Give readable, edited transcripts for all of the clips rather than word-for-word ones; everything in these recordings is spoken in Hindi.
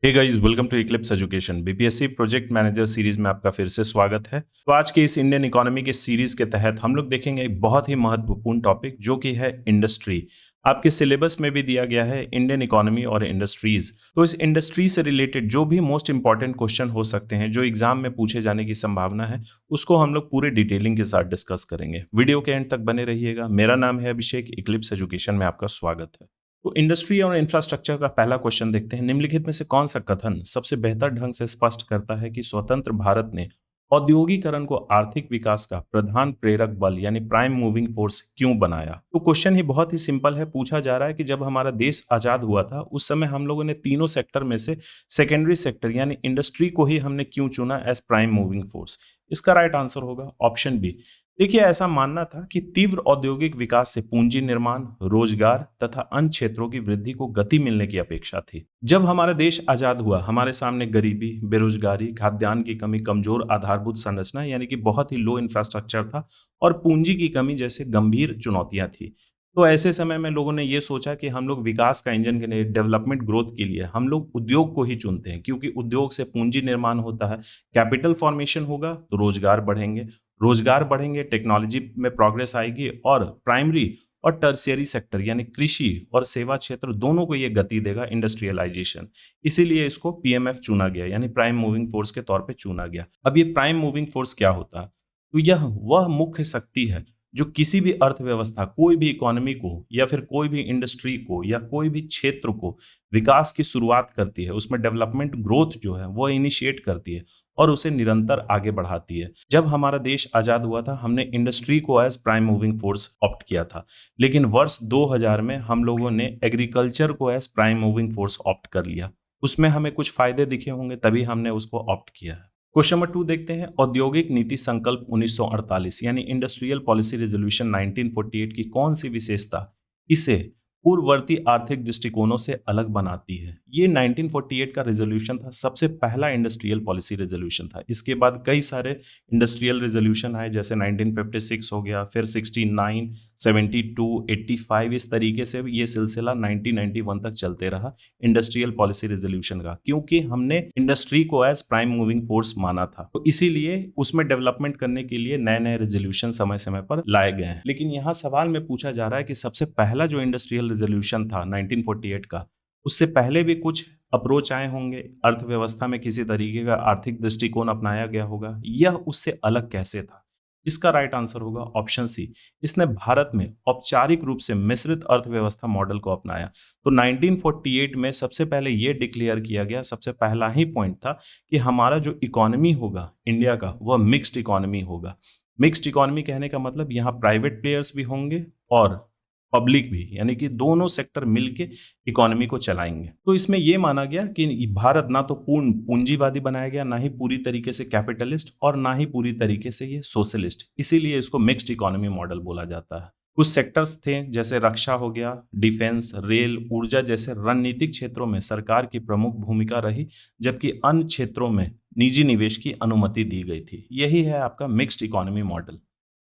Hey guys, welcome to Eclipse Education. BPSC project manager series में आपका फिर से स्वागत है। तो आज के इस इंडियन इकोनॉमी के सीरीज के तहत हम लोग देखेंगे एक बहुत ही महत्वपूर्ण टॉपिक जो कि है इंडस्ट्री। आपके सिलेबस में भी दिया गया है इंडियन इकोनॉमी और इंडस्ट्रीज। तो इस इंडस्ट्री से रिलेटेड जो भी मोस्ट इंपॉर्टेंट क्वेश्चन हो सकते हैं, जो एग्जाम में पूछे जाने की संभावना है, उसको हम लोग पूरे डिटेलिंग के साथ डिस्कस करेंगे। वीडियो के एंड तक बने रहिएगा। मेरा नाम है अभिषेक, इक्लिप्स एजुकेशन में आपका स्वागत है। तो इंडस्ट्री और इंफ्रास्ट्रक्चर का पहला क्वेश्चन देखते हैं। निम्नलिखित में से कौन सा कथन सबसे बेहतर ढंग से स्पष्ट करता है कि स्वतंत्र भारत ने औद्योगिकरण को आर्थिक विकास का प्रधान प्रेरक बल यानी प्राइम मूविंग फोर्स क्यों बनाया? तो क्वेश्चन ही बहुत ही सिंपल है। पूछा जा रहा है कि जब हमारा देश आजाद हुआ था उस समय हम लोगों ने तीनों सेक्टर में से सेकेंडरी सेक्टर यानी इंडस्ट्री को ही हमने क्यों चुना एज प्राइम मूविंग फोर्स? इसका राइट आंसर होगा ऑप्शन बी। देखिए, ऐसा मानना था कि तीव्र औद्योगिक विकास से पूंजी निर्माण, रोजगार तथा अन्य क्षेत्रों की वृद्धि को गति मिलने की अपेक्षा थी। जब हमारा देश आजाद हुआ, हमारे सामने गरीबी, बेरोजगारी, खाद्यान्न की कमी, कमजोर आधारभूत संरचना यानी कि बहुत ही लो इंफ्रास्ट्रक्चर था और पूंजी की कमी जैसे गंभीर चुनौतियां थी। तो ऐसे समय में लोगों ने ये सोचा कि हम लोग विकास का इंजन के लिए, डेवलपमेंट ग्रोथ के लिए हम लोग उद्योग को ही चुनते हैं, क्योंकि उद्योग से पूंजी निर्माण होता है, कैपिटल फॉर्मेशन होगा तो रोजगार बढ़ेंगे, रोजगार बढ़ेंगे, टेक्नोलॉजी में प्रोग्रेस आएगी और प्राइमरी और टर्शियरी सेक्टर यानी कृषि और सेवा क्षेत्र दोनों को ये गति देगा, इंडस्ट्रियलाइजेशन। इसीलिए इसको पीएमएफ चुना गया यानी प्राइम मूविंग फोर्स के तौर पे चुना गया। अब ये प्राइम मूविंग फोर्स क्या होता है? तो यह वह मुख्य शक्ति है जो किसी भी अर्थव्यवस्था, कोई भी इकोनॉमी को या फिर कोई भी इंडस्ट्री को या कोई भी क्षेत्र को विकास की शुरुआत करती है, उसमें डेवलपमेंट ग्रोथ जो है वो इनिशिएट करती है और उसे निरंतर आगे बढ़ाती है। जब हमारा देश आजाद हुआ था हमने इंडस्ट्री को as prime moving force opt किया था, लेकिन वर्ष 2000 में हम लोगों ने एग्रीकल्चर को as prime moving force opt कर लिया। उसमें हमें कुछ फायदे दिखे होंगे, तभी हमने उसको ऑप्ट किया है। क्वेश्चन नंबर 2 देखते हैं। औद्योगिक नीति संकल्प 1948 यानी इंडस्ट्रियल पॉलिसी रेजोल्यूशन 1948 की कौन सी विशेषता इसे पूर्ववर्ती आर्थिक दृष्टिकोणों से अलग बनाती है? ये 1948 का रेजोल्यूशन था, सबसे पहला इंडस्ट्रियल पॉलिसी रेजोल्यूशन था। इसके बाद कई सारे इंडस्ट्रियल रेजोल्यूशन आए, जैसे 1956 हो गया, फिर 69, 72, 85, इस तरीके से ये सिलसिला 1991 तक चलते रहा इंडस्ट्रियल पॉलिसी रेजोल्यूशन का, क्योंकि हमने इंडस्ट्री को एज प्राइम मूविंग फोर्स माना था। तो इसीलिए उसमें डेवलपमेंट करने के लिए नए नए रेजोल्यूशन समय समय पर लाए गए हैं। लेकिन यहाँ सवाल में पूछा जा रहा है कि सबसे पहला जो इंडस्ट्रियल रेजोल्यूशन था 1948 का, उससे पहले भी कुछ अप्रोच आए होंगे, अर्थव्यवस्था में किसी तरीके का आर्थिक दृष्टिकोण अपनाया गया होगा, यह उससे अलग कैसे था? इसका राइट आंसर होगा ऑप्शन सी। इसने भारत में औपचारिक रूप से मिश्रित अर्थव्यवस्था मॉडल को अपनाया। तो 1948 में सबसे पहले यह डिक्लेयर किया गया, सबसे पहला ही पॉइंट था कि हमारा जो इकोनॉमी होगा इंडिया का, वह मिक्स्ड इकोनॉमी होगा। मिक्स्ड इकोनॉमी कहने का मतलब यहाँ प्राइवेट प्लेयर्स भी होंगे और पब्लिक भी, यानी कि दोनों सेक्टर मिलके इकोनॉमी को चलाएंगे। तो इसमें यह माना गया कि भारत ना तो पूर्ण पूंजीवादी बनाया गया, ना ही पूरी तरीके से कैपिटलिस्ट और ना ही पूरी तरीके से ये सोशलिस्ट, इसीलिए इसको मिक्स्ड इकोनॉमी मॉडल बोला जाता है। कुछ सेक्टर्स थे जैसे रक्षा हो गया, डिफेंस, रेल, ऊर्जा जैसे रणनीतिक क्षेत्रों में सरकार की प्रमुख भूमिका रही, जबकि अन्य क्षेत्रों में निजी निवेश की अनुमति दी गई थी। यही है आपका मिक्स्ड इकोनॉमी मॉडल।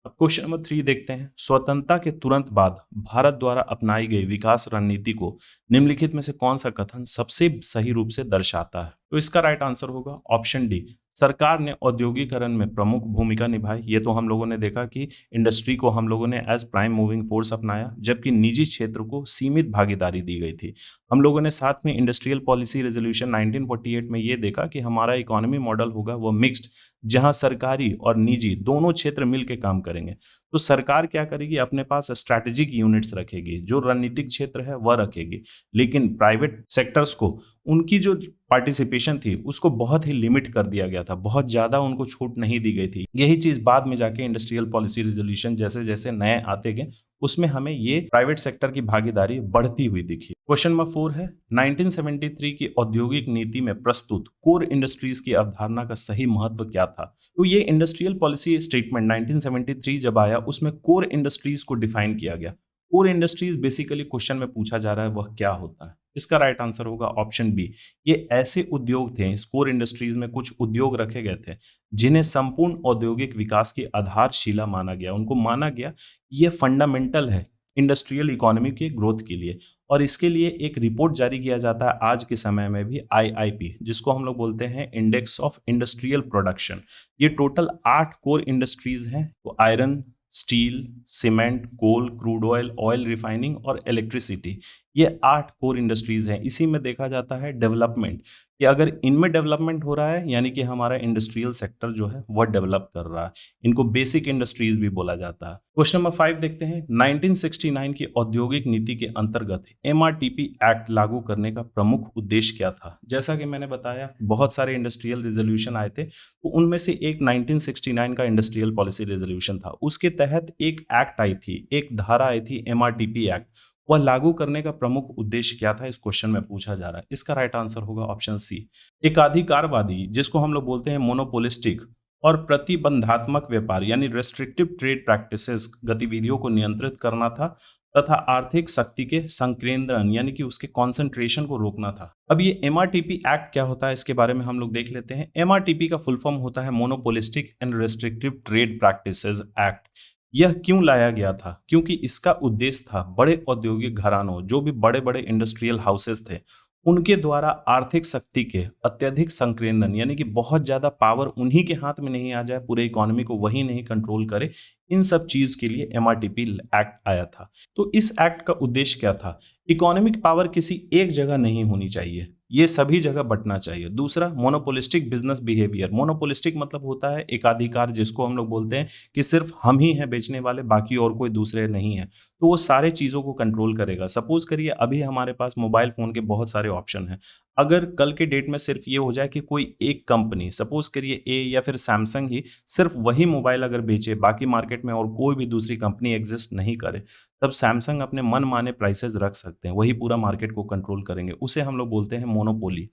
अब क्वेश्चन नंबर 3 देखते हैं। स्वतंत्रता के तुरंत बाद भारत द्वारा अपनाई गई विकास रणनीति को निम्नलिखित में से कौन सा कथन सबसे सही रूप से दर्शाता है? तो इसका राइट आंसर होगा ऑप्शन डी। सरकार ने औद्योगिकरण में प्रमुख भूमिका निभाई। ये तो हम लोगों ने देखा कि इंडस्ट्री को हम लोगों ने एज प्राइम मूविंग फोर्स अपनाया, जबकि निजी क्षेत्र को सीमित भागीदारी दी गई थी। हम लोगों ने साथ में इंडस्ट्रियल पॉलिसी रेजोल्यूशन 1948 में ये देखा कि हमारा इकोनॉमी मॉडल होगा वो मिक्स्ड, जहां सरकारी और निजी दोनों क्षेत्र मिलकर काम करेंगे। तो सरकार क्या करेगी? अपने पास स्ट्रैटेजिक यूनिट्स रखेगी, जो रणनीतिक क्षेत्र है वह रखेगी, लेकिन प्राइवेट सेक्टर्स को उनकी जो पार्टिसिपेशन थी उसको बहुत ही लिमिट कर दिया गया था, बहुत ज्यादा उनको छूट नहीं दी गई थी। यही चीज बाद में जाके इंडस्ट्रियल पॉलिसी रेजोल्यूशन जैसे जैसे नए आते गए उसमें हमें ये प्राइवेट सेक्टर की भागीदारी बढ़ती हुई दिखी। क्वेश्चन नंबर 4 है। 1973 की औद्योगिक नीति में प्रस्तुत कोर इंडस्ट्रीज की अवधारणा का सही महत्व क्या था? तो ये इंडस्ट्रियल पॉलिसी स्टेटमेंट 1973 जब आया उसमें कोर इंडस्ट्रीज को डिफाइन किया गया। कोर इंडस्ट्रीज बेसिकली क्वेश्चन में पूछा जा रहा है वह क्या होता है? इसका राइट आंसर होगा ऑप्शन बी। ये ऐसे उद्योग थे, इस कोर इंडस्ट्रीज में कुछ उद्योग रखे गए थे जिन्हें संपूर्ण औद्योगिक विकास की आधारशिला माना गया। उनको माना गया ये फंडामेंटल है इंडस्ट्रियल इकोनॉमी के ग्रोथ के लिए। और इसके लिए एक रिपोर्ट जारी किया जाता है आज के समय में भी, आईआईपी, जिसको हम लोग बोलते हैं इंडेक्स ऑफ इंडस्ट्रियल प्रोडक्शन। ये टोटल 8 कोर इंडस्ट्रीज हैं, तो आयरन, स्टील, सीमेंट, कोल, क्रूड ऑयल, ऑयल रिफाइनिंग और इलेक्ट्रिसिटी, ये 8 कोर इंडस्ट्रीज हैं। इसी में देखा जाता है डेवलपमेंट, कि अगर इनमें डेवलपमेंट हो रहा है यानी कि हमारा इंडस्ट्रियल सेक्टर जो है वह डेवलप कर रहा है। इनको बेसिक इंडस्ट्रीज भी बोला जाता है। क्वेश्चन नंबर 5 देखते हैं। 1969 की औद्योगिक नीति के अंतर्गत एमआरटीपी एक्ट लागू करने का प्रमुख उद्देश्य क्या था? जैसा कि मैंने बताया, बहुत सारे इंडस्ट्रियल रेजोल्यूशन आए थे, तो उनमें से एक 1969 का इंडस्ट्रियल पॉलिसी रेजोल्यूशन था। उसके तहत एक एक्ट आई थी, एक धारा आई थी एमआरटीपी एक्ट। वह लागू करने का प्रमुख उद्देश्य क्या था, इस क्वेश्चन में पूछा जा रहा है। इसका राइट आंसर होगा ऑप्शन सी, एकाधिकारवादी, जिसको हम लोग बोलते हैं मोनोपोलिस्टिक और प्रतिबंधात्मक व्यापार यानी रेस्ट्रिक्टिव ट्रेड प्रैक्टिसेस गतिविधियों को नियंत्रित करना था, तथा आर्थिक शक्ति के संकेंद्रण यानी कि उसके कंसंट्रेशन को रोकना था। अब ये एमआरटीपी एक्ट क्या होता है, इसके बारे में हम लोग देख लेते हैं। एमआरटीपी का फुल फॉर्म होता है monopolistic and restrictive trade practices act. यह क्यों लाया गया था? क्योंकि इसका उद्देश्य था बड़े औद्योगिक घरानों, जो भी बड़े बड़े इंडस्ट्रियल हाउसेस थे, उनके द्वारा आर्थिक शक्ति के अत्यधिक संकेंद्रण यानी कि बहुत ज्यादा पावर उन्हीं के हाथ में नहीं आ जाए, पूरे इकोनॉमी को वही नहीं कंट्रोल करे, इन सब चीज के लिए एमआरटीपी एक्ट आया था। तो इस एक्ट का उद्देश्य क्या था? इकोनॉमिक पावर किसी एक जगह नहीं होनी चाहिए, ये सभी जगह बंटना चाहिए। दूसरा, मोनोपोलिस्टिक बिजनेस बिहेवियर। मोनोपोलिस्टिक मतलब होता है एकाधिकार, जिसको हम लोग बोलते हैं कि सिर्फ हम ही हैं बेचने वाले, बाकी और कोई दूसरे नहीं है, तो वो सारे चीजों को कंट्रोल करेगा। सपोज करिए अभी हमारे पास मोबाइल फोन के बहुत सारे ऑप्शन हैं, अगर कल के डेट में सिर्फ ये हो जाए कि कोई एक कंपनी, सपोज करिए ए या फिर सैमसंग ही, सिर्फ वही मोबाइल अगर बेचे, बाकी मार्केट में और कोई भी दूसरी कंपनी एग्जिस्ट नहीं करे, तब सैमसंग अपने मन माने प्राइसेस रख सकते हैं, वही पूरा मार्केट को कंट्रोल करेंगे। उसे हम लोग बोलते हैं मोनोपोली।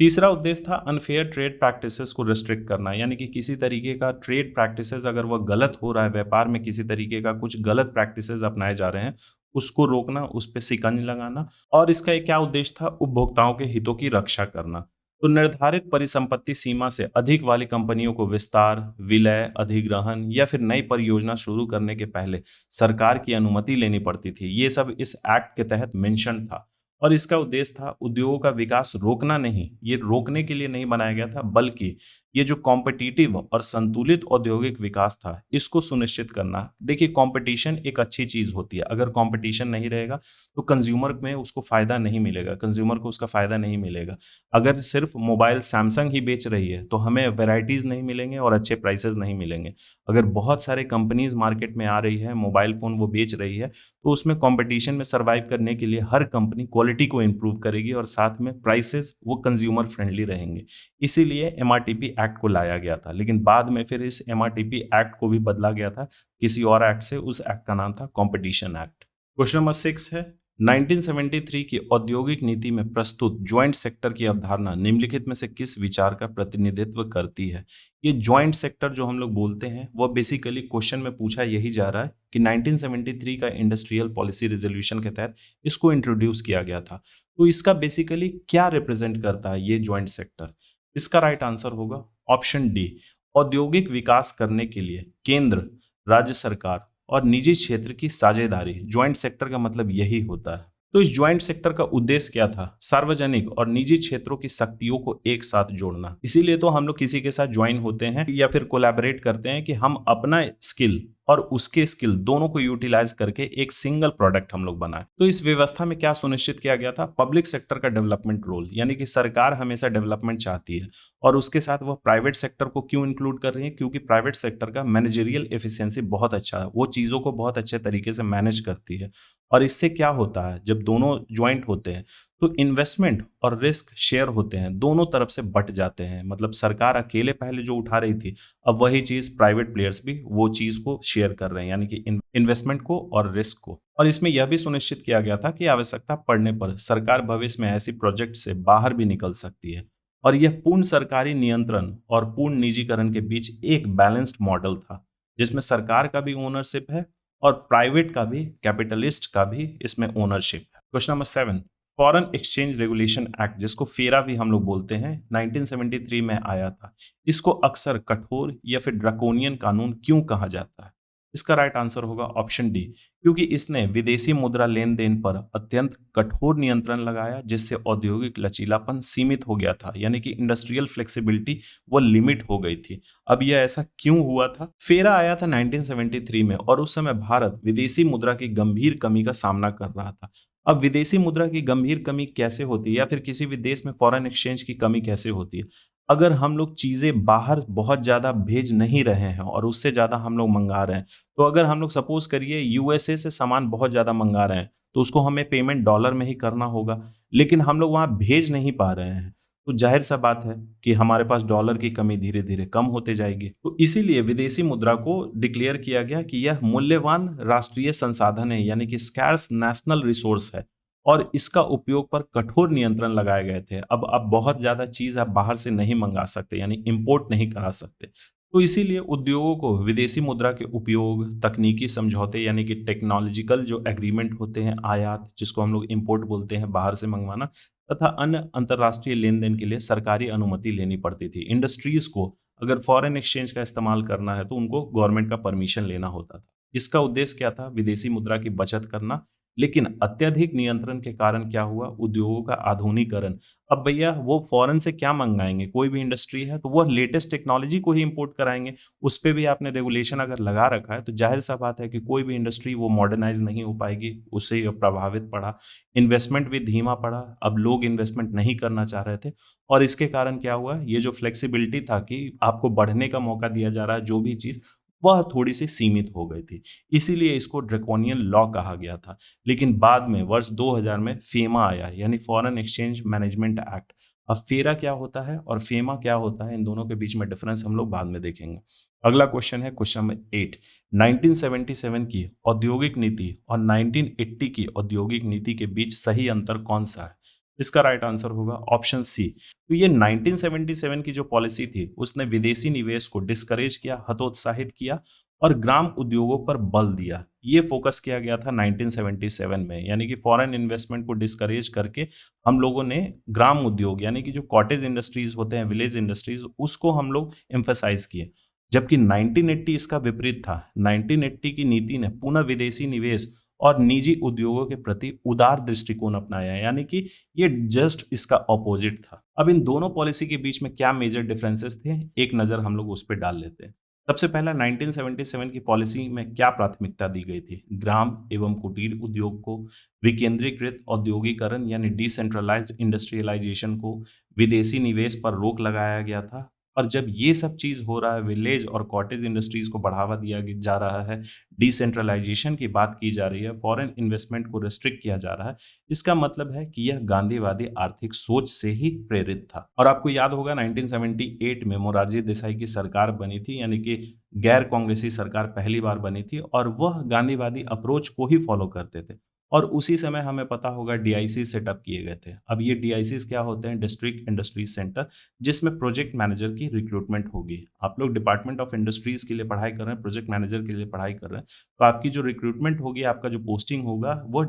तीसरा उद्देश्य था अनफेयर ट्रेड प्रैक्टिसेस को रिस्ट्रिक्ट करना, यानी कि किसी तरीके का ट्रेड प्रैक्टिसेस अगर वह गलत हो रहा है, व्यापार में किसी तरीके का कुछ गलत प्रैक्टिसेस अपनाए जा रहे हैं, उसको रोकना, उस पर शिकंज लगाना। और इसका एक क्या उद्देश्य था? उपभोक्ताओं के हितों की रक्षा करना। तो निर्धारित परिसंपत्ति सीमा से अधिक वाली कंपनियों को विस्तार, विलय, अधिग्रहण या फिर नई परियोजना शुरू करने के पहले सरकार की अनुमति लेनी पड़ती थी। ये सब इस एक्ट के तहत मेंशन था। और इसका उद्देश्य था उद्योगों का विकास रोकना नहीं, ये रोकने के लिए नहीं बनाया गया था, बल्कि ये जो कॉम्पिटिटिव और संतुलित औद्योगिक विकास था, इसको सुनिश्चित करना। देखिए, कंपटीशन एक अच्छी चीज होती है, अगर कंपटीशन नहीं रहेगा तो कंज्यूमर में उसको फायदा नहीं मिलेगा, कंज्यूमर को उसका फायदा नहीं मिलेगा। अगर सिर्फ मोबाइल सैमसंग ही बेच रही है तो हमें वेराइटीज नहीं मिलेंगे और अच्छे प्राइसेस नहीं मिलेंगे। अगर बहुत सारे कंपनीज मार्केट में आ रही है, मोबाइल फोन वो बेच रही है, तो उसमें कंपटीशन में सर्वाइव करने के लिए हर कंपनी क्वालिटी को इंप्रूव करेगी और साथ में प्राइसेस वो कंज्यूमर फ्रेंडली रहेंगे। इसीलिए एमआरटीपी एक्ट को लाया गया था। लेकिन बाद में फिर इस एमआरटीपी एक्ट को भी बदला गया था किसी और एक्ट से, उस एक्ट का नाम था कंपटीशन एक्ट। क्वेश्चन नंबर 6 है, 1973 की औद्योगिक नीति में प्रस्तुत ज्वाइंट सेक्टर की अवधारणा निम्नलिखित में से किस विचार का प्रतिनिधित्व करती है? ये ज्वाइंट सेक्टर जो हम लोग बोलते हैं, वह बेसिकली क्वेश्चन में पूछा यही जा रहा है कि 1973 का इंडस्ट्रियल पॉलिसी रेजोल्यूशन के तहत इसको इंट्रोड्यूस किया गया था। तो इसका बेसिकली क्या रिप्रेजेंट करता है ये ज्वाइंट सेक्टर? इसका राइट आंसर होगा ऑप्शन डी, औद्योगिक विकास करने के लिए केंद्र, राज्य सरकार और निजी क्षेत्र की साझेदारी। ज्वाइंट सेक्टर का मतलब यही होता है। तो इस ज्वाइंट सेक्टर का उद्देश्य क्या था? सार्वजनिक और निजी क्षेत्रों की शक्तियों को एक साथ जोड़ना। इसीलिए तो हम लोग किसी के साथ ज्वाइन होते हैं या फिर कोलैबोरेट करते हैं कि हम अपना स्किल और उसके स्किल दोनों को यूटिलाइज करके एक सिंगल प्रोडक्ट हम लोग बनाए। तो इस व्यवस्था में क्या सुनिश्चित किया गया था? पब्लिक सेक्टर का डेवलपमेंट रोल, यानी कि सरकार हमेशा डेवलपमेंट चाहती है और उसके साथ वह प्राइवेट सेक्टर को क्यों इंक्लूड कर रही है? क्योंकि प्राइवेट सेक्टर का मैनेजरियल एफिशिएंसी बहुत अच्छा है, वो चीजों को बहुत अच्छे तरीके से मैनेज करती है। और इससे क्या होता है, जब दोनों ज्वाइंट होते हैं तो इन्वेस्टमेंट और रिस्क शेयर होते हैं, दोनों तरफ से बट जाते हैं। मतलब सरकार अकेले पहले जो उठा रही थी, अब वही चीज प्राइवेट प्लेयर्स भी वो चीज को शेयर कर रहे हैं, यानी कि इन्वेस्टमेंट को और रिस्क को। और इसमें यह भी सुनिश्चित किया गया था कि आवश्यकता पड़ने पर सरकार भविष्य में ऐसी प्रोजेक्ट से बाहर भी निकल सकती है। और यह पूर्ण सरकारी नियंत्रण और पूर्ण निजीकरण के बीच एक बैलेंस्ड मॉडल था, जिसमें सरकार का भी ओनरशिप है और प्राइवेट का भी, कैपिटलिस्ट का भी इसमें ओनरशिप है। Question number 7, foreign exchange regulation act, जिसको फेरा भी हम लोग बोलते हैं, 1973 में आया था। इसको अक्सर कठोर या फिर ड्रैकोनियन कानून क्यों कहा जाता है? इसका राइट आंसर होगा ऑप्शन डी, क्योंकि इसने विदेशी मुद्रा लेन देन पर अत्यंत कठोर नियंत्रण लगाया, जिससे औद्योगिक लचीलापन सीमित हो गया था, यानी कि इंडस्ट्रियल फ्लेक्सिबिलिटी वो लिमिट हो गई थी। अब यह ऐसा क्यों हुआ था? फेरा आया था 1973 में और उस समय भारत विदेशी मुद्रा की गंभीर कमी का सामना कर रहा था। अब विदेशी मुद्रा की गंभीर कमी कैसे होती है, या फिर किसी भी देश में फॉरेन एक्सचेंज की कमी कैसे होती है? अगर हम लोग चीजें बाहर बहुत ज्यादा भेज नहीं रहे हैं और उससे ज्यादा हम लोग मंगा रहे हैं, तो अगर हम लोग सपोज करिए यूएसए से सामान बहुत ज्यादा मंगा रहे हैं, तो उसको हमें पेमेंट डॉलर में ही करना होगा, लेकिन हम लोग वहां भेज नहीं पा रहे हैं, तो जाहिर सा बात है कि हमारे पास डॉलर की कमी धीरे धीरे कम होते जाएगी। तो इसीलिए विदेशी मुद्रा को डिक्लेयर किया गया कि यह मूल्यवान राष्ट्रीय संसाधन है, यानी कि स्कैर्स नेशनल रिसोर्स है, और इसका उपयोग पर कठोर नियंत्रण लगाए गए थे। अब आप बहुत ज्यादा चीज आप बाहर से नहीं मंगा सकते, यानी इंपोर्ट नहीं करा सकते। तो इसीलिए उद्योगों को विदेशी मुद्रा के उपयोग, तकनीकी समझौते यानी कि टेक्नोलॉजिकल जो एग्रीमेंट होते हैं, आयात जिसको हम लोग इंपोर्ट बोलते हैं, बाहर से मंगवाना, तथा अन्य अंतर्राष्ट्रीय लेन देन के लिए सरकारी अनुमति लेनी पड़ती थी। इंडस्ट्रीज को अगर फॉरेन एक्सचेंज का इस्तेमाल करना है तो उनको गवर्नमेंट का परमिशन लेना होता था। इसका उद्देश्य क्या था? विदेशी मुद्रा की बचत करना। लेकिन अत्यधिक नियंत्रण के कारण क्या हुआ? उद्योगों का आधुनिकीकरण। अब भैया वो फॉरेन से क्या मंगाएंगे? कोई भी इंडस्ट्री है तो वो लेटेस्ट टेक्नोलॉजी को ही इंपोर्ट कराएंगे। उस पे भी आपने रेगुलेशन अगर लगा रखा है तो जाहिर सा बात है कि कोई भी इंडस्ट्री वो मॉडर्नाइज नहीं हो पाएगी, उससे ये प्रभावित पड़ा। इन्वेस्टमेंट भी धीमा पड़ा, अब लोग इन्वेस्टमेंट नहीं करना चाह रहे थे, और इसके कारण क्या हुआ? ये जो फ्लेक्सिबिलिटी था कि आपको बढ़ने का मौका दिया जा रहा है, जो भी चीज, वह थोड़ी सी सीमित हो गई थी। इसीलिए इसको ड्रैकोनियन लॉ कहा गया था। लेकिन बाद में वर्ष 2000 में फेमा आया, यानी फॉरेन एक्सचेंज मैनेजमेंट एक्ट। अब फेरा क्या होता है और फेमा क्या होता है, इन दोनों के बीच में डिफरेंस हम लोग बाद में देखेंगे। अगला क्वेश्चन है क्वेश्चन नंबर 8। 1977 की औद्योगिक नीति और 1980 की औद्योगिक नीति के बीच सही अंतर कौन सा है? इसका राइट आंसर होगा ऑप्शन सी। तो ये 1977 की जो पॉलिसी थी उसने विदेशी निवेश को डिस्करेज किया, हतोत्साहित किया, और ग्राम उद्योगों पर बल दिया। ये फोकस किया गया था 1977 में, यानी कि फॉरेन इन्वेस्टमेंट को डिस्करेज करके हम लोगों ने ग्राम उद्योग यानी कि जो कॉटेज इंडस्ट्रीज होते हैं, विलेज इंडस्ट्रीज, उसको हम लोग एम्फेसाइज किए। जबकि 1980 इसका विपरीत था। 1980 की नीति ने पुनः विदेशी निवेश और निजी उद्योगों के प्रति उदार दृष्टिकोण अपनाया, यानी कि ये जस्ट इसका ऑपोजिट था। अब इन दोनों पॉलिसी के बीच में क्या मेजर डिफरेंसेस थे, एक नजर हम लोग उस पर डाल लेते हैं। सबसे पहला, 1977 की पॉलिसी में क्या प्राथमिकता दी गई थी? ग्राम एवं कुटीर उद्योग को, विकेंद्रीकृत औद्योगिकरण यानी डिसेंट्रलाइज्ड इंडस्ट्रियलाइजेशन को, विदेशी निवेश पर रोक लगाया गया था। और जब ये सब चीज हो रहा है, विलेज और कॉटेज इंडस्ट्रीज को बढ़ावा दिया जा रहा है, डिसेंट्रलाइजेशन की बात की जा रही है, फॉरेन इन्वेस्टमेंट को रिस्ट्रिक्ट किया जा रहा है, इसका मतलब है कि यह गांधीवादी आर्थिक सोच से ही प्रेरित था। और आपको याद होगा 1978 में मोरारजी देसाई की सरकार बनी थी, यानी कि गैर कांग्रेसी सरकार पहली बार बनी थी, और वह गांधीवादी अप्रोच को ही फॉलो करते थे। और उसी समय हमें पता होगा डीआईसी सेटअप किए गए थे। अब ये डीआईसीज क्या होते हैं? डिस्ट्रिक्ट इंडस्ट्रीज सेंटर, जिसमें प्रोजेक्ट मैनेजर की रिक्रूटमेंट होगी। आप लोग डिपार्टमेंट ऑफ इंडस्ट्रीज के लिए पढ़ाई कर रहे हैं, प्रोजेक्ट मैनेजर के लिए पढ़ाई कर रहे हैं, तो आपकी जो रिक्रूटमेंट होगी, आपका जो पोस्टिंग होगा, वो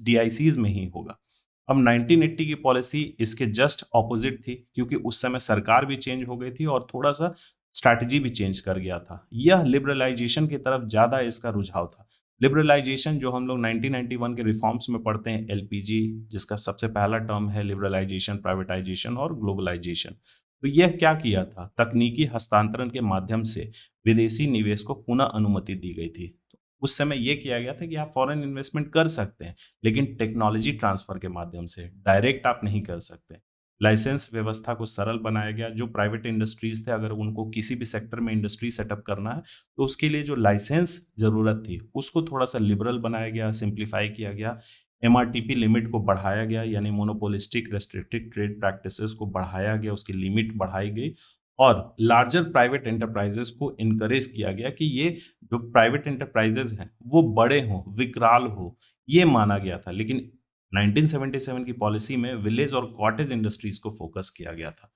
डीआईसीज में ही होगा। अब 1980 की पॉलिसी इसके जस्ट ऑपोजिट थी, क्योंकि उस समय सरकार भी चेंज हो गई थी और थोड़ा सा स्ट्रैटेजी भी चेंज कर गया था। यह लिबरलाइजेशन की तरफ ज्यादा इसका रुझाव था। लिबरलाइजेशन जो हम लोग 1991 के रिफॉर्म्स में पढ़ते हैं, एलपीजी, जिसका सबसे पहला टर्म है लिबरलाइजेशन, प्राइवेटाइजेशन और ग्लोबलाइजेशन। तो यह क्या किया था? तकनीकी हस्तांतरण के माध्यम से विदेशी निवेश को पुनः अनुमति दी गई थी। तो उस समय यह किया गया था कि आप फॉरेन इन्वेस्टमेंट कर सकते हैं, लेकिन टेक्नोलॉजी ट्रांसफर के माध्यम से, डायरेक्ट आप नहीं कर सकते। लाइसेंस व्यवस्था को सरल बनाया गया। जो प्राइवेट इंडस्ट्रीज थे, अगर उनको किसी भी सेक्टर में इंडस्ट्री सेटअप करना है, तो उसके लिए जो लाइसेंस जरूरत थी उसको थोड़ा सा लिबरल बनाया गया, सिंप्लीफाई किया गया। एमआरटीपी लिमिट को बढ़ाया गया, यानी मोनोपोलिस्टिक रेस्ट्रिक्टिव ट्रेड प्रैक्टिसेस को बढ़ाया गया, उसकी लिमिट बढ़ाई गई। और लार्जर प्राइवेट एंटरप्राइजेस को इनकरेज किया गया कि ये जो प्राइवेट एंटरप्राइजेस हैं वो बड़े हों, विकराल हो, ये माना गया था। लेकिन 1977 की पॉलिसी में विलेज और कॉटेज इंडस्ट्रीज को फोकस किया गया था।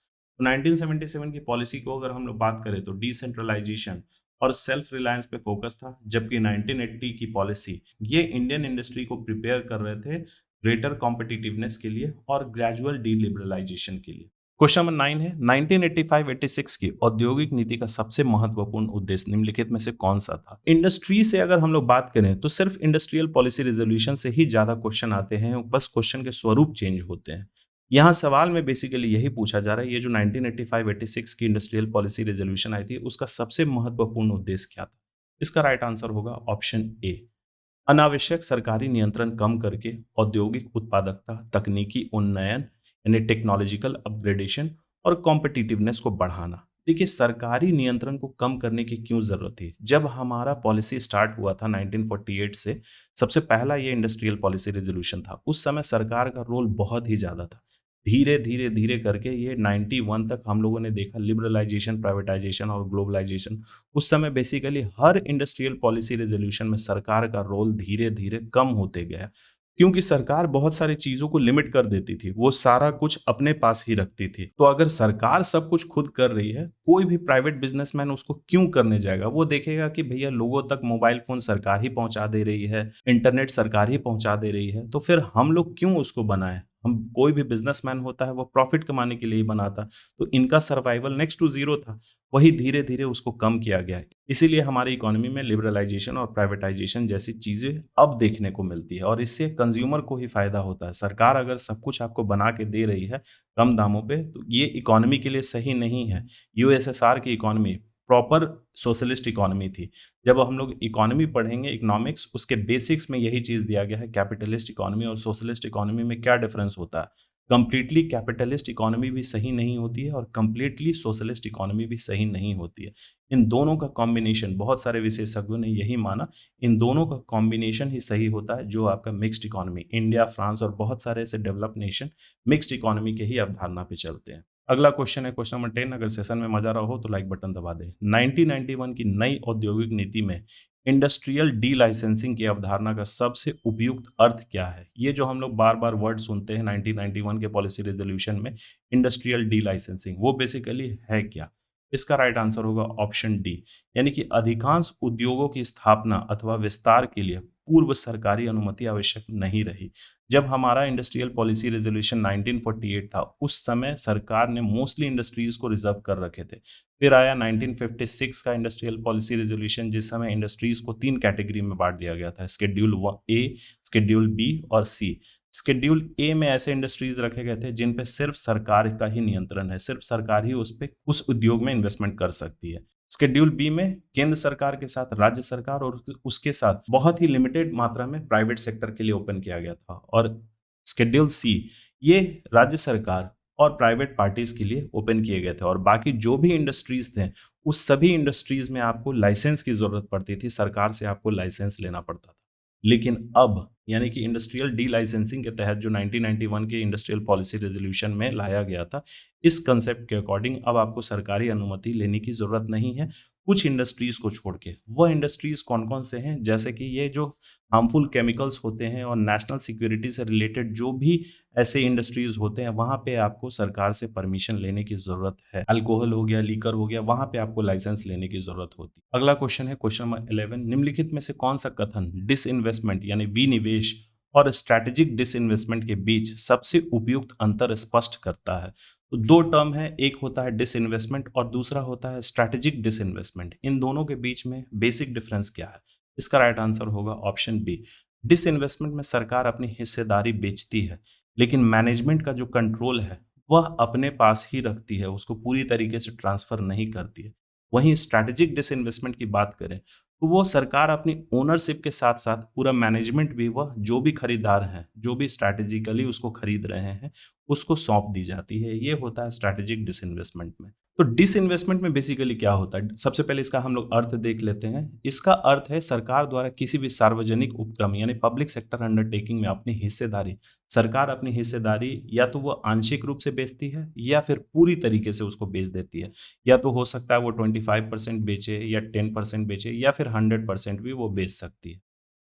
तो 1977 की पॉलिसी को अगर हम लोग बात करें तो डिसेंट्रलाइजेशन और सेल्फ रिलायंस पे फोकस था, जबकि 1980 की पॉलिसी ये इंडियन इंडस्ट्री को प्रिपेयर कर रहे थे ग्रेटर कॉम्पिटिटिवनेस के लिए और ग्रेजुअल डीलिबरलाइजेशन के लिए। क्वेश्चन नंबर 9 है 1985-86 की औद्योगिक नीति का सबसे महत्वपूर्ण उद्देश्य निम्नलिखित में से कौन सा था? इंडस्ट्री से अगर हम लोग बात करें तो सिर्फ इंडस्ट्रियल पॉलिसी रेजोल्यूशन से ही ज्यादा क्वेश्चन आते हैं, बस क्वेश्चन के स्वरूप चेंज होते हैं। यहाँ सवाल में बेसिकली यही पूछा जा रहा है, ये जो 1985-86 की इंडस्ट्रियल पॉलिसी रेजोल्यूशन आई थी उसका सबसे महत्वपूर्ण उद्देश्य क्या था? इसका राइट आंसर होगा ऑप्शन ए, अनावश्यक सरकारी नियंत्रण कम करके औद्योगिक उत्पादकता, तकनीकी उन्नयन यानी टेक्नोलॉजिकल अपग्रेडेशन और कॉम्पिटिटिवनेस को बढ़ाना। देखिए, सरकारी नियंत्रण को कम करने की क्यों जरूरत थी? जब हमारा पॉलिसी स्टार्ट हुआ था 1948 से, सबसे पहला ये इंडस्ट्रियल पॉलिसी रेजोल्यूशन था। उस समय सरकार का रोल बहुत ही ज्यादा था। धीरे धीरे धीरे करके ये 91 तक हम लोगों ने देखा लिबरलाइजेशन, प्राइवेटाइजेशन और ग्लोबलाइजेशन। उस समय बेसिकली हर इंडस्ट्रियल पॉलिसी रेजोल्यूशन में सरकार का रोल धीरे धीरे कम होते गया, क्योंकि सरकार बहुत सारी चीजों को लिमिट कर देती थी, वो सारा कुछ अपने पास ही रखती थी। तो अगर सरकार सब कुछ खुद कर रही है, कोई भी प्राइवेट बिजनेसमैन उसको क्यों करने जाएगा? वो देखेगा कि भैया लोगों तक मोबाइल फोन सरकार ही पहुंचा दे रही है, इंटरनेट सरकार ही पहुंचा दे रही है, तो फिर हम लोग क्यों उसको बनाए? हम कोई भी बिजनेसमैन होता है वो प्रॉफिट कमाने के लिए ही बनाता। तो इनका सर्वाइवल नेक्स्ट टू जीरो था, वही धीरे धीरे उसको कम किया गया है। इसीलिए हमारी इकोनॉमी में लिबरलाइजेशन और प्राइवेटाइजेशन जैसी चीजें अब देखने को मिलती है, और इससे कंज्यूमर को ही फायदा होता है। सरकार अगर सब कुछ आपको बना के दे रही है कम दामों पे, तो ये इकोनॉमी के लिए सही नहीं है। यूएसएसआर की इकोनॉमी प्रॉपर सोशलिस्ट इकोनॉमी थी। जब हम लोग इकोनॉमी पढ़ेंगे, इकोनॉमिक्स, उसके बेसिक्स में यही चीज दिया गया है। कैपिटलिस्ट इकोनॉमी और सोशलिस्ट इकोनॉमी में क्या डिफरेंस होता है? कंप्लीटली कैपिटलिस्ट इकोनॉमी भी सही नहीं होती है और कंप्लीटली सोशलिस्ट इकोनॉमी भी सही नहीं होती है। इन दोनों का कॉम्बिनेशन, बहुत सारे विशेषज्ञों ने यही माना, इन दोनों का कॉम्बिनेशन ही सही होता है, जो आपका मिक्स्ड इकोनॉमी। इंडिया, फ्रांस और बहुत सारे ऐसे डेवलप नेशन मिक्स्ड इकोनॉमी के ही अवधारणा पे चलते हैं। अगला क्वेश्चन है क्वेश्चन नंबर 10। अगर सेशन में मजा रहा हो तो लाइक बटन दबा दें। 1991 की नई औद्योगिक नीति में इंडस्ट्रियल डी लाइसेंसिंग की अवधारणा का सबसे उपयुक्त अर्थ क्या है? ये जो हम लोग बार बार वर्ड सुनते हैं 1991 के पॉलिसी रेजोल्यूशन में, इंडस्ट्रियल डी लाइसेंसिंग, वो बेसिकली है क्या? इसका राइट आंसर होगा ऑप्शन डी, यानी कि अधिकांश उद्योगों की स्थापना अथवा विस्तार के लिए पूर्व सरकारी अनुमति आवश्यक नहीं रही। जब हमारा इंडस्ट्रियल पॉलिसी रेजोल्यूशन 1948 था, उस समय सरकार ने मोस्टली इंडस्ट्रीज को रिजर्व कर रखे थे। फिर आया 1956 का इंडस्ट्रियल पॉलिसी रेजोल्यूशन, जिस समय इंडस्ट्रीज को 3 कैटेगरी में बांट दिया गया था, शेड्यूल ए, शेड्यूल बी और सी। शेड्यूल ए में ऐसे इंडस्ट्रीज रखे गए थे जिन पे सिर्फ सरकार का ही नियंत्रण है, सिर्फ सरकार ही उस पे उस उद्योग में इन्वेस्टमेंट कर सकती है। शेड्यूल बी में केंद्र सरकार के साथ राज्य सरकार और उसके साथ बहुत ही लिमिटेड मात्रा में प्राइवेट सेक्टर के लिए ओपन किया गया था। और शेड्यूल सी, ये राज्य सरकार और प्राइवेट पार्टीज के लिए ओपन किए गए थे, और बाकी जो भी इंडस्ट्रीज थे उस सभी इंडस्ट्रीज में आपको लाइसेंस की जरूरत पड़ती थी, सरकार से आपको लाइसेंस लेना पड़ता था। लेकिन अब यानी कि इंडस्ट्रियल डी लाइसेंसिंग के तहत जो 1991 के इंडस्ट्रियल पॉलिसी रेजोल्यूशन में लाया गया था, इस कंसेप्ट के अकॉर्डिंग अब आपको सरकारी अनुमति लेने की जरूरत नहीं है, कुछ इंडस्ट्रीज को छोड़ के। वह इंडस्ट्रीज कौन कौन से हैं? जैसे कि ये जो हार्मफुल केमिकल्स होते हैं और नेशनल सिक्योरिटी से रिलेटेड जो भी ऐसे इंडस्ट्रीज होते हैं, वहां पे आपको सरकार से परमिशन लेने की जरूरत है। अल्कोहल हो गया, लीकर हो गया, वहां पे आपको लाइसेंस लेने की जरूरत होती है। अगला क्वेश्चन है क्वेश्चन नंबर 11। निम्नलिखित में से कौन सा कथन डिसइन्वेस्टमेंट यानी विनिवेश और स्ट्रैटेजिक डिसइन्वेस्टमेंट के बीच सबसे उपयुक्त अंतर स्पष्ट करता है? तो दो टर्म है, एक होता है डिसइन्वेस्टमेंट और दूसरा होता है स्ट्रैटेजिक डिसइन्वेस्टमेंट। इन दोनों के बीच में बेसिक डिफरेंस क्या है? इसका राइट आंसर होगा ऑप्शन बी। डिसइन्वेस्टमेंट में सरकार अपनी हिस्सेदारी बेचती है, लेकिन मैनेजमेंट का जो कंट्रोल है वह अपने पास ही रखती है, उसको पूरी तरीके से ट्रांसफर नहीं करती है। वहीं स्ट्रैटेजिक डिसइन्वेस्टमेंट की बात करें तो वो सरकार अपनी ओनरशिप के साथ साथ पूरा मैनेजमेंट भी, वह जो भी खरीदार हैं, जो भी स्ट्रैटेजिकली उसको खरीद रहे हैं, उसको सौंप दी जाती है। ये होता है स्ट्रैटेजिक डिसइन्वेस्टमेंट में। तो डिसइन्वेस्टमेंट में बेसिकली क्या होता है? सबसे पहले इसका हम लोग अर्थ देख लेते हैं। इसका अर्थ है सरकार द्वारा किसी भी सार्वजनिक उपक्रम यानी पब्लिक सेक्टर अंडरटेकिंग में अपनी हिस्सेदारी, सरकार अपनी हिस्सेदारी या तो वो आंशिक रूप से बेचती है या फिर पूरी तरीके से उसको बेच देती है। या तो हो सकता है वो 25% बेचे या 10% बेचे या फिर 100% भी वो बेच सकती है।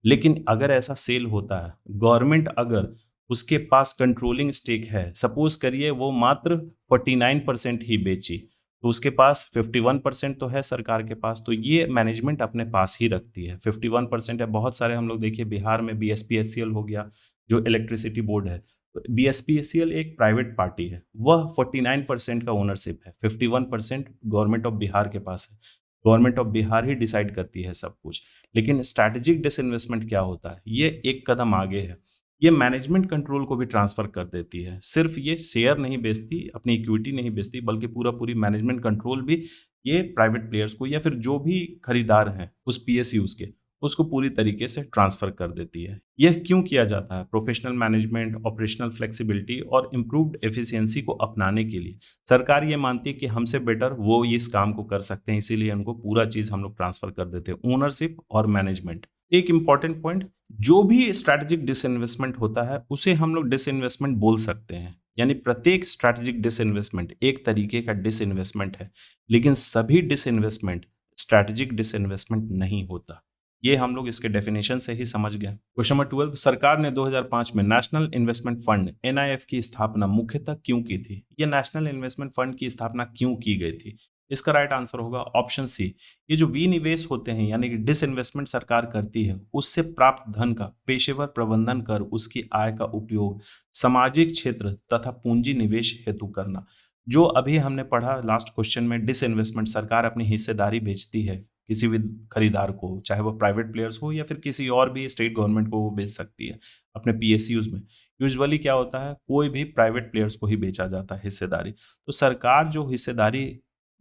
लेकिन अगर ऐसा सेल होता है, गवर्नमेंट अगर उसके पास कंट्रोलिंग स्टेक है, सपोज करिए वो मात्र 49% ही बेची, तो उसके पास 51% तो है सरकार के पास, तो ये मैनेजमेंट अपने पास ही रखती है। 51% है। बहुत सारे हम लोग देखिए बिहार में BSPSCL हो गया, जो इलेक्ट्रिसिटी बोर्ड है, बीएसपीसीएल एक प्राइवेट पार्टी है, वह 49% का ओनरशिप है, 51% गवर्नमेंट ऑफ बिहार के पास है। Government of Bihar he decide करती है सब कुछ। लेकिन स्ट्रैटेजिक डिसइन्वेस्टमेंट क्या होता है, ये एक कदम आगे है। ये मैनेजमेंट कंट्रोल को भी ट्रांसफर कर देती है। सिर्फ ये शेयर नहीं बेचती, अपनी इक्विटी नहीं बेचती, बल्कि पूरा पूरी मैनेजमेंट कंट्रोल भी ये प्राइवेट प्लेयर्स को या फिर जो भी खरीदार हैं उस पीएसयूज के, उसको पूरी तरीके से ट्रांसफर कर देती है। यह क्यों किया जाता है? प्रोफेशनल मैनेजमेंट, ऑपरेशनल फ्लेक्सिबिलिटी और इम्प्रूव्ड एफिशिएंसी को अपनाने के लिए। सरकार ये मानती है कि हमसे बेटर वो इस काम को कर सकते हैं, इसीलिए उनको पूरा चीज हम लोग ट्रांसफर कर देते हैं, ओनरशिप और मैनेजमेंट। एक इंपॉर्टेंट पॉइंट, जो भी स्ट्रैटेजिक डिसइन्वेस्टमेंट होता है उसे हम लोग डिसइन्वेस्टमेंट बोल सकते हैं। यानी प्रत्येक स्ट्रैटेजिक डिसइन्वेस्टमेंट एक तरीके का डिसइन्वेस्टमेंट है, लेकिन सभी डिसइन्वेस्टमेंट स्ट्रैटेजिक डिसइन्वेस्टमेंट नहीं होता। ये हम लोग इसके डेफिनेशन से ही समझ गए। क्वेश्चन नंबर 12, सरकार ने 2005 में नेशनल इन्वेस्टमेंट फंड एनआईएफ की स्थापना मुख्यतः क्यों की थी? ये नेशनल इन्वेस्टमेंट फंड की स्थापना क्यों की गई थी? इसका राइट आंसर होगा ऑप्शन सी। ये जो विनिवेश होते हैं यानी कि डिसइन्वेस्टमेंट सरकार करती है, उससे प्राप्त धन का पेशेवर प्रबंधन कर उसकी आय का उपयोग सामाजिक क्षेत्र तथा पूंजी निवेश हेतु करना। जो अभी हमने पढ़ा लास्ट क्वेश्चन में, डिसइन्वेस्टमेंट सरकार अपनी हिस्सेदारी बेचती है किसी भी खरीदार को, चाहे वो प्राइवेट प्लेयर्स हो या फिर किसी और भी स्टेट गवर्नमेंट को वो बेच सकती है अपने पीएसयूज में। यूजुअली क्या होता है, कोई भी प्राइवेट प्लेयर्स को ही बेचा जाता है हिस्सेदारी। तो सरकार जो हिस्सेदारी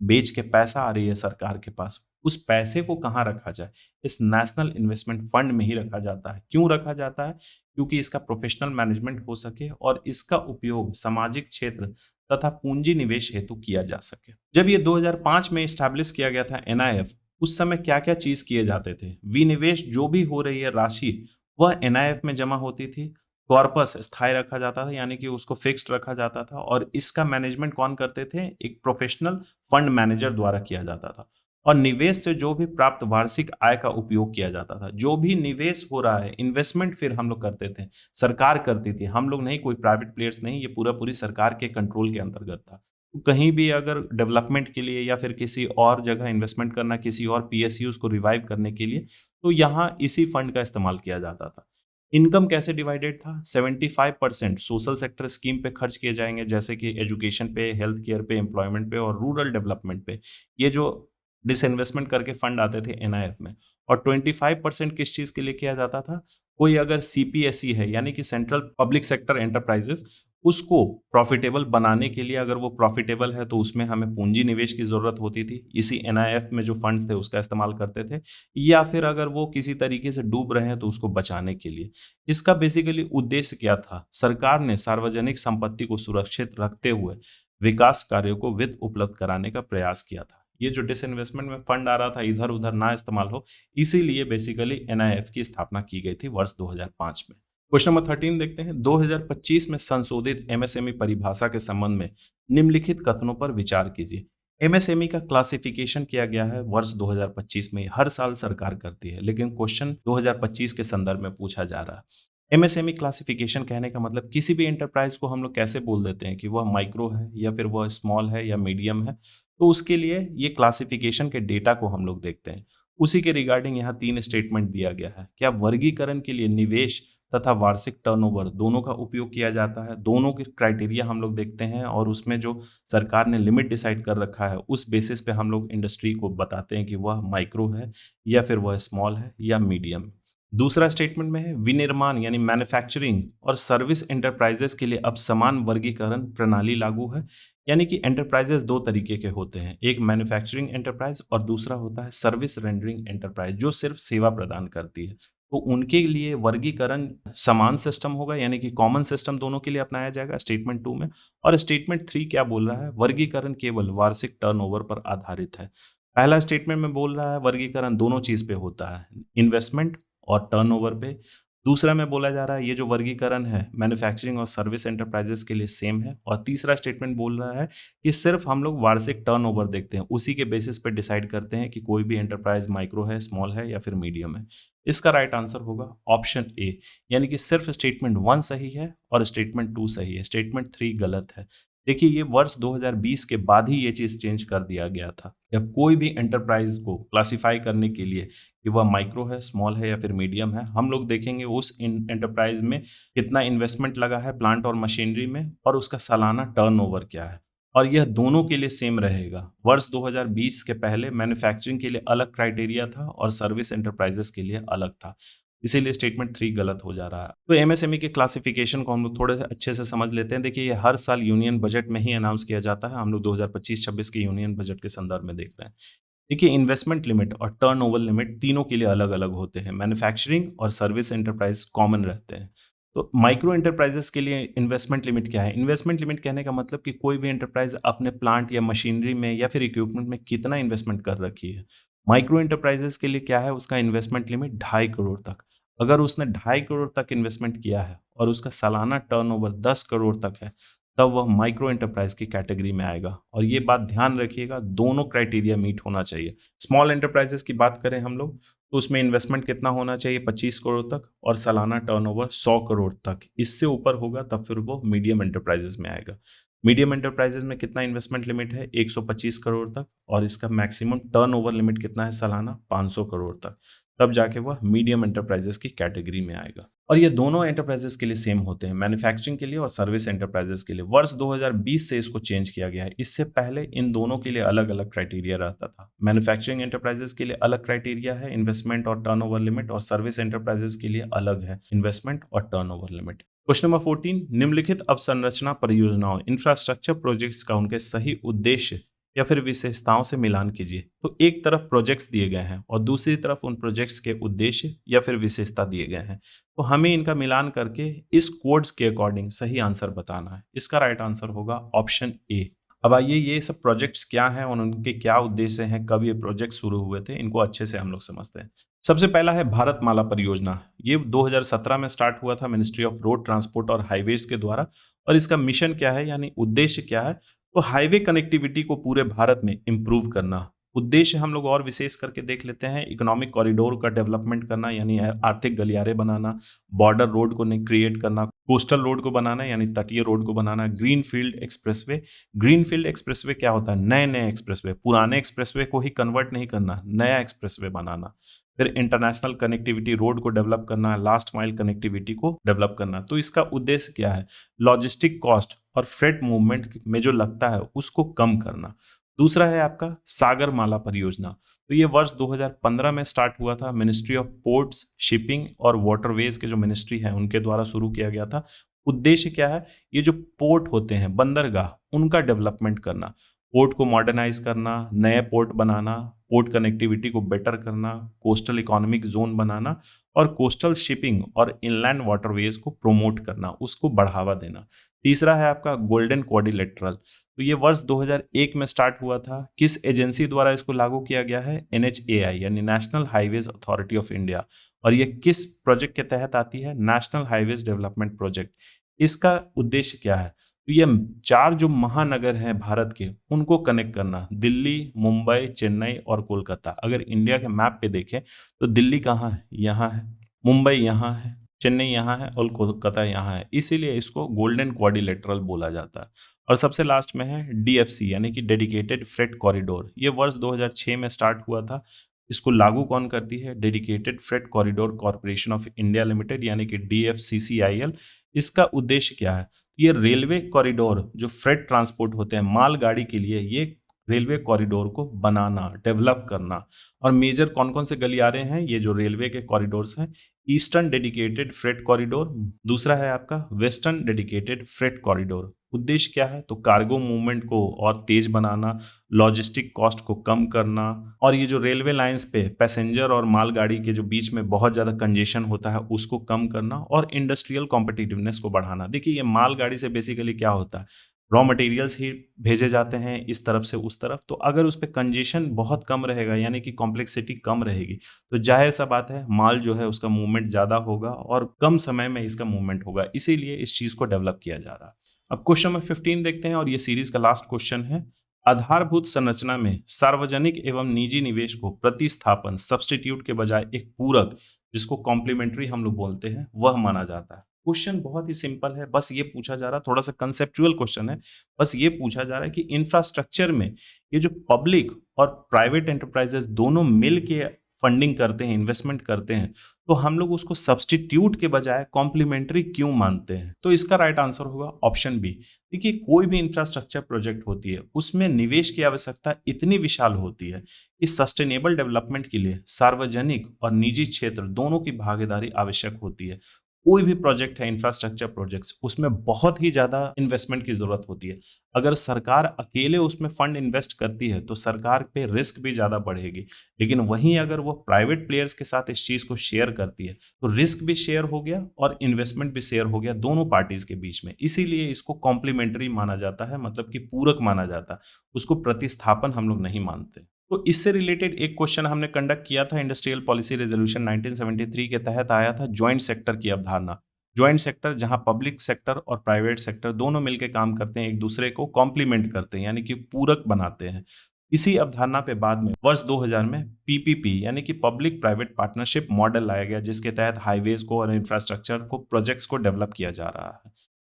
बेच के पैसा आ रही है सरकार के पास, उस पैसे को कहाँ रखा जाए? इस नेशनल इन्वेस्टमेंट फंड में ही रखा जाता है। क्यों रखा जाता है? क्योंकि इसका प्रोफेशनल मैनेजमेंट हो सके और इसका उपयोग सामाजिक क्षेत्र तथा पूंजी निवेश हेतु किया जा सके। जब ये 2005 में स्टैब्लिश किया गया था एनआईएफ, उस समय क्या क्या चीज किए जाते थे? विनिवेश जो भी हो रही है राशि, वह एनआईएफ में जमा होती थी। कॉर्पस स्थायी रखा जाता था, यानी कि उसको फिक्स्ड रखा जाता था, और इसका मैनेजमेंट कौन करते थे? एक प्रोफेशनल फंड मैनेजर द्वारा किया जाता था। और निवेश से जो भी प्राप्त वार्षिक आय का उपयोग किया जाता था। जो भी निवेश हो रहा है, इन्वेस्टमेंट फिर हम लोग करते थे, सरकार करती थी, हम लोग नहीं, कोई प्राइवेट प्लेयर्स नहीं, ये पूरा पूरी सरकार के कंट्रोल के अंतर्गत था। कहीं भी अगर डेवलपमेंट के लिए या फिर किसी और जगह इन्वेस्टमेंट करना, किसी और पीएसयूज को रिवाइव करने के लिए, तो यहाँ इसी फंड का इस्तेमाल किया जाता था। इनकम कैसे डिवाइडेड था? 75% सोशल सेक्टर स्कीम पे खर्च किए जाएंगे, जैसे कि एजुकेशन पे, हेल्थ केयर पे, एम्प्लॉयमेंट पे और रूरल डेवलपमेंट पे। ये जो डिसइन्वेस्टमेंट करके फंड आते थे एनआईएफ में। और 25% किस चीज के लिए किया जाता था? कोई अगर सीपीएसई है, यानी कि सेंट्रल पब्लिक सेक्टर एंटरप्राइजेस, उसको प्रॉफिटेबल बनाने के लिए, अगर वो प्रॉफिटेबल है तो उसमें हमें पूंजी निवेश की जरूरत होती थी, इसी एनआईएफ में जो फंड्स थे उसका इस्तेमाल करते थे। या फिर अगर वो किसी तरीके से डूब रहे हैं तो उसको बचाने के लिए। इसका बेसिकली उद्देश्य क्या था? सरकार ने सार्वजनिक संपत्ति को सुरक्षित रखते हुए विकास कार्यों को वित्त उपलब्ध कराने का प्रयास किया था। ये जो डिसइन्वेस्टमेंट में फंड आ रहा था, इधर उधर ना इस्तेमाल हो, इसीलिए बेसिकली एनआईएफ की स्थापना की गई थी वर्ष 2005 में। क्वेश्चन नंबर 13 देखते हैं। 2025 में संशोधित एमएसएमई परिभाषा के संबंध में निम्नलिखित कथनों पर विचार कीजिए। एमएसएमई का क्लासिफिकेशन किया गया है वर्ष 2025 में, हर साल सरकार करती है, लेकिन क्वेश्चन 2025 के संदर्भ में पूछा जा रहा है। एमएसएमई क्लासिफिकेशन कहने का मतलब, किसी भी एंटरप्राइज को हम लोग कैसे बोल देते हैं कि वह माइक्रो है या फिर वह स्मॉल है या मीडियम है, तो उसके लिए ये क्लासिफिकेशन के डेटा को हम लोग देखते हैं। उसी के रिगार्डिंग यहाँ 3 स्टेटमेंट दिया गया है। क्या वर्गीकरण के लिए निवेश तथा वार्षिक टर्नओवर दोनों का उपयोग किया जाता है? दोनों के क्राइटेरिया हम लोग देखते हैं, और उसमें जो सरकार ने लिमिट डिसाइड कर रखा है उस बेसिस पे हम लोग इंडस्ट्री को बताते हैं कि वह माइक्रो है या फिर वह स्मॉल है या मीडियम। दूसरा स्टेटमेंट में है, विनिर्माण यानी मैन्युफैक्चरिंग और सर्विस एंटरप्राइजेस के लिए अब समान वर्गीकरण प्रणाली लागू है। यानी कि एंटरप्राइजेस दो तरीके के होते हैं, एक मैन्युफैक्चरिंग एंटरप्राइज और दूसरा होता है सर्विस रेंडरिंग एंटरप्राइज, जो सिर्फ सेवा प्रदान करती है। तो उनके लिए वर्गीकरण समान सिस्टम होगा, यानी कि कॉमन सिस्टम दोनों के लिए अपनाया जाएगा स्टेटमेंट 2 में। और स्टेटमेंट 3 क्या बोल रहा है? वर्गीकरण केवल वार्षिक टर्नओवर पर आधारित है। पहला स्टेटमेंट में बोल रहा है वर्गीकरण दोनों चीज पे होता है, इन्वेस्टमेंट और टर्नओवर पे। दूसरा में बोला जा रहा है ये जो वर्गीकरण है मैन्युफैक्चरिंग और सर्विस एंटरप्राइजेस के लिए सेम है। और तीसरा स्टेटमेंट बोल रहा है कि सिर्फ हम लोग वार्षिक टर्नओवर देखते हैं, उसी के बेसिस पे डिसाइड करते हैं कि कोई भी एंटरप्राइज माइक्रो है, स्मॉल है या फिर मीडियम है। इसका राइट आंसर होगा ऑप्शन ए, यानी कि सिर्फ स्टेटमेंट 1 सही है और स्टेटमेंट 2 सही है, स्टेटमेंट 3 गलत है। देखिए ये वर्ष 2020 के बाद ही ये चीज चेंज कर दिया गया था। अब कोई भी एंटरप्राइज को क्लासिफाई करने के लिए कि वह माइक्रो है, स्मॉल है या फिर मीडियम है, हम लोग देखेंगे उस एंटरप्राइज में कितना इन्वेस्टमेंट लगा है प्लांट और मशीनरी में और उसका सालाना टर्नओवर क्या है। और यह दोनों के लिए सेम रहेगा। वर्ष 2020 के पहले मैन्युफैक्चरिंग के लिए अलग क्राइटेरिया था और सर्विस एंटरप्राइजेस के लिए अलग था। इसीलिए स्टेटमेंट 3 गलत हो जा रहा है। तो एमएसएमई के क्लासिफिकेशन को हम लोग थोड़े अच्छे से समझ लेते हैं। देखिए ये हर साल यूनियन बजट में ही अनाउंस किया जाता है। हम लोग 2025-26 के यूनियन बजट के संदर्भ में देख रहे हैं। देखिए इन्वेस्टमेंट लिमिट और टर्नओवर लिमिट तीनों के लिए अलग अलग होते हैं। मैन्युफैक्चरिंग और सर्विस एंटरप्राइज कॉमन रहते हैं। तो माइक्रो एंटरप्राइजेस के लिए इन्वेस्टमेंट लिमिट क्या है? इन्वेस्टमेंट लिमिट कहने का मतलब कि कोई भी एंटरप्राइज अपने प्लांट या मशीनरी में या फिर इक्विपमेंट में कितना इन्वेस्टमेंट कर रखी है। माइक्रो एंटरप्राइजेस के लिए क्या है? उसका इन्वेस्टमेंट लिमिट 2.5 करोड़ तक। अगर उसने 2.5 करोड़ तक इन्वेस्टमेंट किया है और उसका सालाना टर्नओवर 10 करोड़ तक है, तब वह माइक्रो एंटरप्राइज की कैटेगरी में आएगा। और ये बात ध्यान रखिएगा, दोनों क्राइटेरिया मीट होना चाहिए। स्मॉल एंटरप्राइजेस की बात करें हम लोग, तो उसमें इन्वेस्टमेंट कितना होना चाहिए? 25 करोड़ तक और सालाना टर्नओवर 100 करोड़ तक। इससे ऊपर होगा तब फिर वो मीडियम एंटरप्राइजेस में आएगा। मीडियम एंटरप्राइजेस में कितना इन्वेस्टमेंट लिमिट है? 125 करोड़ तक और इसका मैक्सिमम टर्नओवर लिमिट कितना है सालाना? 500 करोड़ तक। तब जाके वह मीडियम एंटरप्राइजेस की कैटेगरी में आएगा। और ये दोनों एंटरप्राइजेस के लिए सेम होते हैं, मैन्युफैक्चरिंग के लिए और सर्विस एंटरप्राइजेस के लिए। वर्ष 2020 से इसको चेंज किया गया है। इससे पहले इन दोनों के लिए अलग अलग क्राइटेरिया रहता था। मैन्युफैक्चरिंग एंटरप्राइजेस के लिए अलग क्राइटेरिया है, इन्वेस्टमेंट और टर्नओवर लिमिट, और सर्विस एंटरप्राइजेस के लिए अलग है, इन्वेस्टमेंट और टर्नओवर लिमिट। क्वेश्चन नंबर 14, निम्नलिखित अवसंरचना परियोजनाओं इंफ्रास्ट्रक्चर प्रोजेक्ट्स का उनके सही उद्देश्य या फिर विशेषताओं से मिलान कीजिए। तो एक तरफ प्रोजेक्ट्स दिए गए हैं और दूसरी तरफ उन प्रोजेक्ट्स के उद्देश्य या फिर विशेषता दिए गए हैं। तो हमें इनका मिलान करके इस कोड्स के अकॉर्डिंग सही आंसर बताना है। इसका राइट आंसर होगा ऑप्शन ए। अब आइए ये सब प्रोजेक्ट्स क्या हैं और उनके क्या उद्देश्य हैं, कब ये प्रोजेक्ट शुरू हुए थे, इनको अच्छे से हम लोग समझते हैं। सबसे पहला है भारतमाला परियोजना। ये 2017 में स्टार्ट हुआ था मिनिस्ट्री ऑफ रोड ट्रांसपोर्ट और हाईवेज के द्वारा। और इसका मिशन क्या है यानी उद्देश्य क्या है? तो हाईवे कनेक्टिविटी को पूरे भारत में इंप्रूव करना। उद्देश्य हम लोग और विशेष करके देख लेते हैं, इकोनॉमिक कॉरिडोर का डेवलपमेंट करना यानी आर्थिक गलियारे बनाना, बॉर्डर रोड को क्रिएट करना, कोस्टल रोड को बनाना यानी तटीय रोड को बनाना, green field expressway. Green field expressway क्या होता है? नए नए एक्सप्रेसवे, पुराने एक्सप्रेसवे को ही कन्वर्ट नहीं करना, नया एक्सप्रेसवे बनाना। फिर इंटरनेशनल कनेक्टिविटी रोड को डेवलप करना है, लास्ट माइल कनेक्टिविटी को डेवलप करना। तो इसका उद्देश्य क्या है? लॉजिस्टिक कॉस्ट और फ्रेट मूवमेंट में जो लगता है उसको कम करना। दूसरा है आपका सागरमाला परियोजना। तो ये वर्ष 2015 में स्टार्ट हुआ था, मिनिस्ट्री ऑफ पोर्ट्स, शिपिंग और वाटरवेज के जो मिनिस्ट्री है उनके द्वारा शुरू किया गया था। उद्देश्य क्या है? ये जो पोर्ट होते हैं, बंदरगाह, उनका डेवलपमेंट करना, पोर्ट को मॉडर्नाइज करना, नए पोर्ट बनाना, पोर्ट कनेक्टिविटी को बेटर करना, कोस्टल इकोनॉमिक जोन बनाना और कोस्टल शिपिंग और इनलैंड वाटरवेज को प्रमोट करना, उसको बढ़ावा देना। तीसरा है आपका गोल्डन क्वाड्रिलेटरल। तो ये वर्ष 2001 में स्टार्ट हुआ था। किस एजेंसी द्वारा इसको लागू किया गया है? NHAI यानी national highways authority of India. और ये किस प्रोजेक्ट के तहत आती है? National highways development project. इसका उद्देश्य क्या है? तो ये 4 जो महानगर हैं भारत के, उनको कनेक्ट करना, दिल्ली, मुंबई, चेन्नई और कोलकाता। अगर इंडिया के मैप पे देखें तो दिल्ली कहाँ है? यहाँ है। मुंबई यहाँ है, चेन्नई यहाँ है और कोलकाता यहाँ है। इसीलिए इसको गोल्डन क्वाड्रिलेटरल बोला जाता है। और सबसे लास्ट में है DFC यानी कि डेडिकेटेड फ्रेट कॉरिडोर। ये वर्ष 2006 में स्टार्ट हुआ था। इसको लागू कौन करती है? Dedicated freight corridor corporation of India limited यानी कि DFCCIL। इसका उद्देश्य क्या है? ये रेलवे कॉरिडोर जो फ्रेट ट्रांसपोर्ट होते हैं मालगाड़ी के लिए, ये रेलवे कॉरिडोर को बनाना, डेवलप करना। और मेजर कौन कौन से गलियारे हैं ये जो रेलवे के कॉरिडोर्स हैं? ईस्टर्न डेडिकेटेड फ्रेट कॉरिडोर, दूसरा है आपका वेस्टर्न डेडिकेटेड फ्रेट कॉरिडोर। उद्देश्य क्या है? तो कार्गो मूवमेंट को और तेज बनाना, लॉजिस्टिक कॉस्ट को कम करना, और ये जो रेलवे लाइंस पे पैसेंजर और मालगाड़ी के जो बीच में बहुत ज़्यादा कंजेशन होता है उसको कम करना, और इंडस्ट्रियल कॉम्पिटिटिवनेस को बढ़ाना। देखिए ये मालगाड़ी से बेसिकली क्या होता है, रॉ मटेरियल्स ही भेजे जाते हैं इस तरफ से उस तरफ। तो अगर उस पर कंजेशन बहुत कम रहेगा यानी कि कॉम्प्लेक्सिटी कम रहेगी, तो जाहिर सा बात है माल जो है उसका मूवमेंट ज़्यादा होगा और कम समय में इसका मूवमेंट होगा। इसीलिए इस चीज़ को डेवलप किया जा रहा है। अब क्वेश्चन नंबर 15 देखते हैं और ये सीरीज का लास्ट क्वेश्चन है। आधारभूत संरचना में सार्वजनिक एवं निजी निवेश को प्रतिस्थापन, सब्स्टिट्यूट के बजाय एक पूरक, जिसको कॉम्प्लीमेंट्री हम लोग बोलते हैं, वह माना जाता है। क्वेश्चन बहुत ही सिंपल है, बस ये पूछा जा रहा है, थोड़ा सा कंसेप्चुअल क्वेश्चन है। बस ये पूछा जा रहा है कि इंफ्रास्ट्रक्चर में ये जो पब्लिक और प्राइवेट एंटरप्राइजेस दोनों मिल के फंडिंग करते हैं, इन्वेस्टमेंट करते हैं, तो हम लोग उसको सब्स्टिट्यूट के बजाय कॉम्प्लीमेंट्री क्यों मानते हैं? तो इसका राइट आंसर होगा ऑप्शन बी। देखिए, कोई भी इंफ्रास्ट्रक्चर प्रोजेक्ट होती है, उसमें निवेश की आवश्यकता इतनी विशाल होती है कि सस्टेनेबल डेवलपमेंट के लिए सार्वजनिक और निजी क्षेत्र दोनों की भागीदारी आवश्यक होती है। कोई भी प्रोजेक्ट है, इंफ्रास्ट्रक्चर प्रोजेक्ट्स, उसमें बहुत ही ज्यादा इन्वेस्टमेंट की जरूरत होती है। अगर सरकार अकेले उसमें फंड इन्वेस्ट करती है तो सरकार पे रिस्क भी ज्यादा बढ़ेगी, लेकिन वहीं अगर वो प्राइवेट प्लेयर्स के साथ इस चीज को शेयर करती है तो रिस्क भी शेयर हो गया और इन्वेस्टमेंट भी शेयर हो गया दोनों पार्टीज के बीच में। इसीलिए इसको कॉम्प्लीमेंट्री माना जाता है, मतलब कि पूरक माना जाता है, उसको प्रतिस्थापन हम लोग नहीं मानते। तो इससे रिलेटेड एक क्वेश्चन हमने कंडक्ट किया था, इंडस्ट्रियल पॉलिसी रेजोल्यूशन 1973 के तहत आया था, ज्वाइंट सेक्टर की अवधारणा। ज्वाइंट सेक्टर जहां पब्लिक सेक्टर और प्राइवेट सेक्टर दोनों मिलकर काम करते हैं, एक दूसरे को कॉम्प्लीमेंट करते हैं, यानी कि पूरक बनाते हैं। इसी अवधारणा पे बाद में वर्ष 2000 में पीपीपी यानी कि पब्लिक प्राइवेट पार्टनरशिप मॉडल लाया गया, जिसके तहत हाईवेज को और इंफ्रास्ट्रक्चर को प्रोजेक्ट्स को डेवलप किया जा रहा है।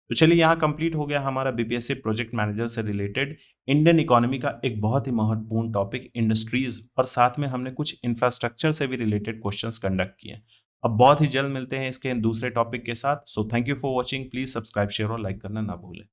तो चलिए, यहाँ कंप्लीट हो गया हमारा बीपीएससी प्रोजेक्ट मैनेजर से रिलेटेड इंडियन इकोनॉमी का एक बहुत ही महत्वपूर्ण टॉपिक इंडस्ट्रीज, और साथ में हमने कुछ इंफ्रास्ट्रक्चर से भी रिलेटेड क्वेश्चंस कंडक्ट किए। अब बहुत ही जल्द मिलते हैं इसके दूसरे टॉपिक के साथ। So thank you for watching. Please subscribe, share और लाइक करना ना भूलें।